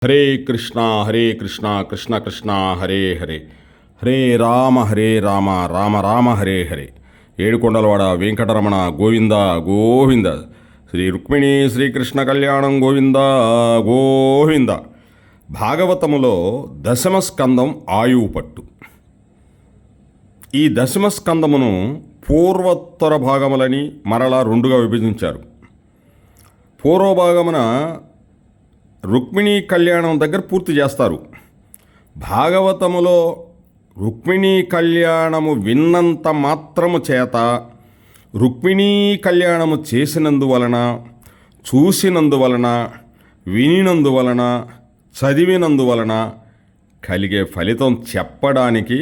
హరే కృష్ణ కృష్ణ కృష్ణ హరే హరే హరే రామ రామ రామ హరే హరే. ఏడుకొండలవాడ వెంకటరమణ గోవింద గోవింద. శ్రీ రుక్మిణీ శ్రీకృష్ణ కళ్యాణం గోవింద గోవింద. భాగవతములో దశమ స్కందం ఆయువు పట్టు. ఈ దశమ స్కందమును పూర్వోత్తర భాగములని మరలా రెండుగా విభజించారు. పూర్వభాగమున రుక్మిణీ కళ్యాణం దగ్గర పూర్తి చేస్తారు. భాగవతములో రుక్మిణీ కళ్యాణము విన్నంత మాత్రము చేత, రుక్మిణీ కళ్యాణము చేసినందువలన, చూసినందువలన, వినినందువలన, చదివినందువలన కలిగే ఫలితం చెప్పడానికి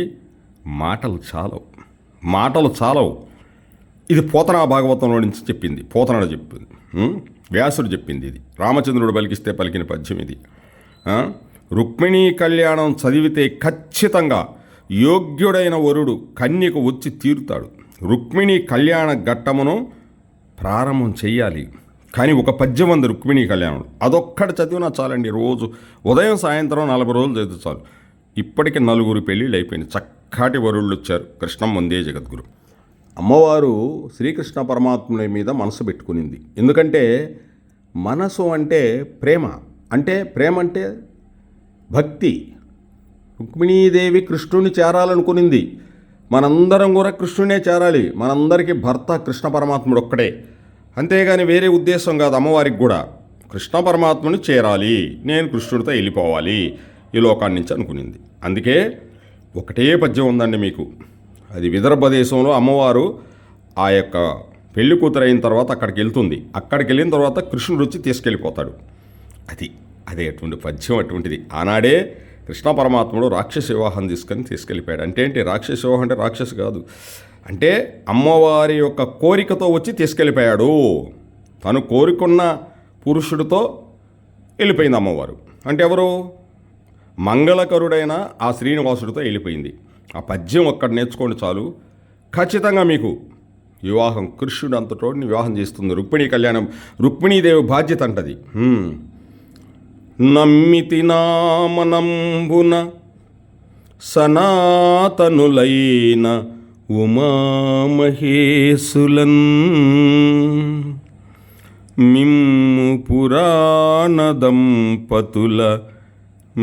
మాటలు చాలవు. ఇది పోతనా భాగవతంలో నుంచి చెప్పింది, పోతనాడు చెప్పింది, వ్యాసుడు చెప్పింది. ఇది రామచంద్రుడు పలికిస్తే పలికిన పద్యం ఇది. రుక్మిణీ కళ్యాణం చదివితే ఖచ్చితంగా యోగ్యుడైన వరుడు కన్యకు వచ్చి తీరుతాడు. రుక్మిణీ కళ్యాణ ఘట్టమును ప్రారంభం చెయ్యాలి. కానీ ఒక పద్యం ఉంది రుక్మిణీ కళ్యాణం, అదొక్కటి చదివినా చాలండి. రోజు ఉదయం సాయంత్రం 40 రోజులు చదివితే చాలు. ఇప్పటికి 4 పెళ్ళిళ్ళు అయిపోయింది. చక్కటి వరుళ్ళు వచ్చారు. కృష్ణం వందే జగద్గురు. అమ్మవారు శ్రీకృష్ణ పరమాత్ముని మీద మనసు పెట్టుకునింది. ఎందుకంటే మనసు అంటే ప్రేమ, అంటే భక్తి. రుక్మిణీదేవి కృష్ణుని చేరాలనుకునింది. మనందరం కూడా కృష్ణునే చేరాలి. మనందరికీ భర్త కృష్ణ పరమాత్ముడు ఒక్కడే, అంతేగాని వేరే ఉద్దేశం కాదు. అమ్మవారికి కూడా కృష్ణ పరమాత్ముని చేరాలి, నేను కృష్ణుడితో వెళ్ళిపోవాలి ఈ లోకాన్ని నుంచి అనుకునింది. అందుకే ఒకటే పద్యం ఉందండి మీకు. అది విదర్భ దేశంలో అమ్మవారు ఆ యొక్క పెళ్లి కూతురైన తర్వాత అక్కడికి వెళ్తుంది. అక్కడికి వెళ్ళిన తర్వాత కృష్ణుడు వచ్చి తీసుకెళ్ళిపోతాడు. అదే అటువంటి పద్యం అటువంటిది. ఆనాడే కృష్ణ పరమాత్ముడు రాక్షస వివాహం తీసుకెళ్ళిపోయాడు. అంటే రాక్షస వివాహం అంటే రాక్షసు కాదు, అంటే అమ్మవారి యొక్క కోరికతో వచ్చి తీసుకెళ్ళిపోయాడు. తను కోరుకున్న పురుషుడితో వెళ్ళిపోయింది అమ్మవారు. అంటే ఎవరు? మంగళకరుడైన ఆ శ్రీనివాసుడితో వెళ్ళిపోయింది. ఆ పద్యం ఒక్కటి నేర్చుకోండి చాలు, ఖచ్చితంగా మీకు వివాహం, కృష్ణుడు అంతటోడిని వివాహం చేస్తుంది. రుక్మిణీ కళ్యాణం రుక్మిణీదేవి బాధ్యత అంటది. నమ్మితి నామనంబున సనాతనులైన ఉమామహేశులన్, మిమ్ము పురాణ దంపతుల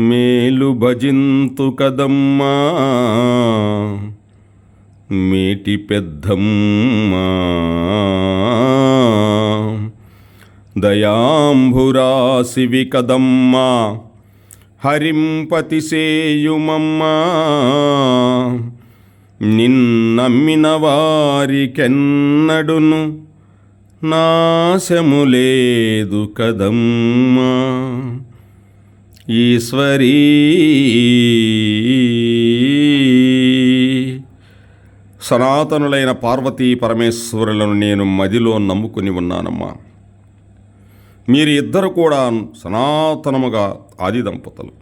మేలు భజింతు కదమ్మా, మేటి పెద్దమ్మా, దయాంభురాశివి కదమ్మా, హరింపతి సేయుమమ్మా, నిన్నమ్మిన వారికెన్నడును నాశము లేదు కదమ్మా. ఈశ్వరీ సనాతనులైన పార్వతీ పరమేశ్వరులను నేను మదిలో నమ్ముకుని ఉన్నానమ్మా. మీరు ఇద్దరు కూడా సనాతనముగా ఆది దంపతులు.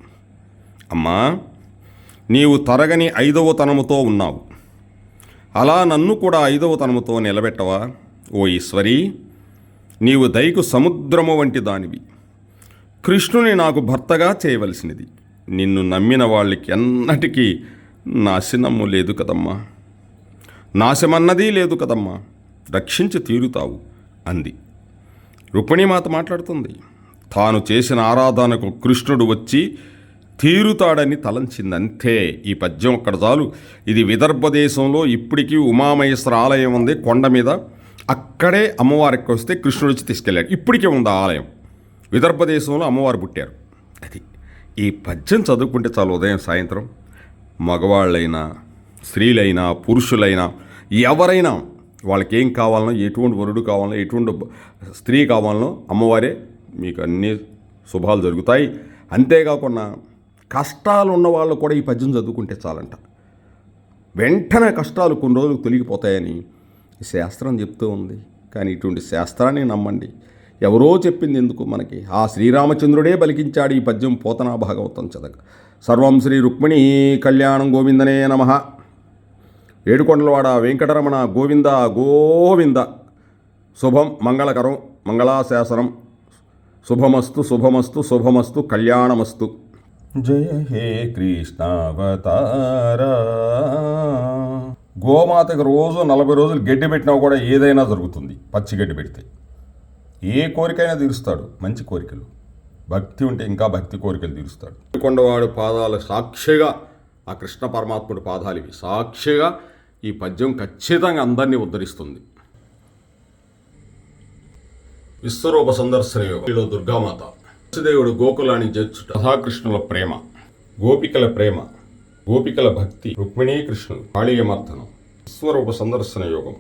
అమ్మా, నీవు తరగని 5వ తనముతో ఉన్నావు. అలా నన్ను కూడా 5వ తనముతో నిలబెట్టవా ఓ ఈశ్వరీ. నీవు దయకు సముద్రము వంటి దానివి. కృష్ణుని నాకు భర్తగా చేయవలసినది. నిన్ను నమ్మిన వాళ్ళకి ఎన్నటికీ నాశనము లేదు కదమ్మా, నాశమన్నది లేదు కదమ్మా, రక్షించి తీరుతావు అంది. రుక్మిణీమాత మాట్లాడుతుంది. తాను చేసిన ఆరాధనకు కృష్ణుడు వచ్చి తీరుతాడని తలంచింది. అంతే. ఈ పద్యం ఒక్కడ చాలు. ఇది విదర్భ దేశంలో ఇప్పటికీ ఉమామహేశ్వర ఆలయం ఉంది కొండ మీద. అక్కడే అమ్మవారికి వస్తే కృష్ణుడు వచ్చి తీసుకెళ్ళాడు. ఇప్పటికే ఉంది ఆ ఆలయం. విదర్భ దేశంలో అమ్మవారు పుట్టారు. ఈ పద్యం చదువుకుంటే చాలు. ఉదయం సాయంత్రం మగవాళ్ళైనా స్త్రీలైనా పురుషులైనా ఎవరైనా వాళ్ళకి ఏం కావాలనో, ఎటువంటి వరుడు కావాలనో, ఎటువంటి స్త్రీ కావాలనో అమ్మవారే మీకు అన్ని శుభాలు జరుగుతాయి. అంతేకాకుండా కష్టాలు ఉన్న వాళ్ళు కూడా ఈ పద్యం చదువుకుంటే చాలంట. వెంటనే కష్టాలు కొన్ని రోజులు తొలగిపోతాయని శాస్త్రం చెప్తూ ఉంది. కానీ ఇటువంటి శాస్త్రాన్ని నమ్మండి. ఎవరో చెప్పింది ఎందుకు మనకి? ఆ శ్రీరామచంద్రుడే పలికించాడు ఈ పద్యం పోతనా భాగవతం చదక. సర్వం శ్రీ రుక్మిణీ కళ్యాణం గోవిందనే నమః. ఏడుకొండలవాడ వెంకటరమణ గోవింద గోవింద. శుభం, మంగళకరం, మంగళాశాసనం, శుభమస్తు శుభమస్తు శుభమస్తు కళ్యాణమస్తు. జయ హే కృష్ణావతార. గోమాతకు రోజు 40 రోజులు గడ్డి పెట్టినా కూడా ఏదైనా జరుగుతుంది. పచ్చి గడ్డి పెడితే ఏ కోరికైనా తీరుస్తాడు. మంచి కోరికలు, భక్తి ఉంటే ఇంకా భక్తి కోరికలు తీరుస్తాడు. కొండవాడు పాదాల సాక్షిగా ఆ కృష్ణ పరమాత్ముడి పాదాలు ఇవి సాక్షిగా ఈ పద్యం ఖచ్చితంగా అందరినీ ఉద్ధరిస్తుంది. విశ్వరూప సందర్శన యోగంలో దుర్గామాత, వసుదేవుడు గోకులాన్ని జచ్చుట, రాధాకృష్ణుల ప్రేమ, గోపికల ప్రేమ, గోపికల భక్తి, రుక్మిణీ కృష్ణులు, కాళీయమర్దనం, విశ్వరూప సందర్శన యోగం.